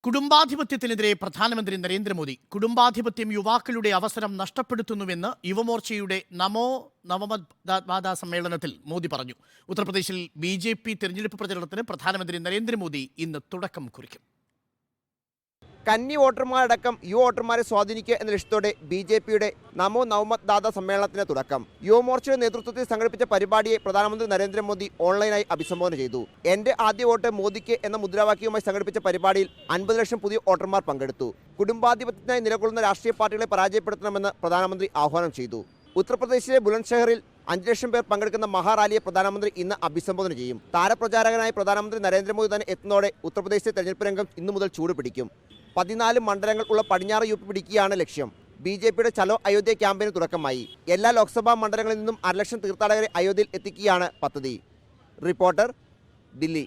കുടുംബാധിപത്യത്തിനെതിരെ പ്രധാനമന്ത്രി നരേന്ദ്രമോദി. കുടുംബാധിപത്യം യുവാക്കളുടെ അവസരം നഷ്ടപ്പെടുത്തുന്നുവെന്ന് യുവമോർച്ചയുടെ നമോ നവമതവാദ സമ്മേളനത്തിൽ മോദി പറഞ്ഞു. ഉത്തർപ്രദേശിൽ BJP തെരഞ്ഞെടുപ്പ് പ്രചരണത്തിന് പ്രധാനമന്ത്രി നരേന്ദ്രമോദി ഇന്ന് തുടക്കം കുറിക്കും. കന്നി വോട്ടർമാരടക്കം യുവ വോട്ടർമാരെ സ്വാധീനിക്കുക എന്ന ലക്ഷ്യത്തോടെ BJPയുടെ നമോ നവമതദാത സമ്മേളനത്തിന് തുടക്കം. യുവമോർച്ചയുടെ നേതൃത്വത്തിൽ സംഘടിപ്പിച്ച പരിപാടിയെ പ്രധാനമന്ത്രി നരേന്ദ്രമോദി ഓൺലൈനായി അഭിസംബോധന ചെയ്തു. എന്റെ ആദ്യ വോട്ട് മോദിക്ക് എന്ന മുദ്രാവാക്യവുമായി സംഘടിപ്പിച്ച പരിപാടിയിൽ 50 ലക്ഷം പുതിയ വോട്ടർമാർ പങ്കെടുത്തു. കുടുംബാധിപത്യത്തിനായി നിലകൊള്ളുന്ന രാഷ്ട്രീയ പാർട്ടികളെ പരാജയപ്പെടുത്തണമെന്ന് പ്രധാനമന്ത്രി ആഹ്വാനം ചെയ്തു. ഉത്തർപ്രദേശിലെ ബുലന്ദ്ഷഹറിൽ 5 ലക്ഷം പേർ പങ്കെടുക്കുന്ന മഹാറാലിയെ പ്രധാനമന്ത്രി ഇന്ന് അഭിസംബോധന ചെയ്യും. താരപ്രചാരകനായി പ്രധാനമന്ത്രി നരേന്ദ്രമോദി തന്നെ എത്തുന്നതോടെ ഉത്തർപ്രദേശിലെ തെരഞ്ഞെടുപ്പ് രംഗം ഇന്നു മുതൽ ചൂട് പിടിക്കും. 14 മണ്ഡലങ്ങൾ ഉള്ള പടിഞ്ഞാറ് UP പിടിക്കുകയാണ് ലക്ഷ്യം. BJPയുടെ ചലോ അയോധ്യ ക്യാമ്പയിന് തുടക്കമായി. എല്ലാ ലോക്സഭാ മണ്ഡലങ്ങളിൽ നിന്നും 1.5 ലക്ഷം തീർത്ഥാടകരെ അയോധ്യയിൽ എത്തിക്കുകയാണ് പദ്ധതി. റിപ്പോർട്ടർ, ദില്ലി.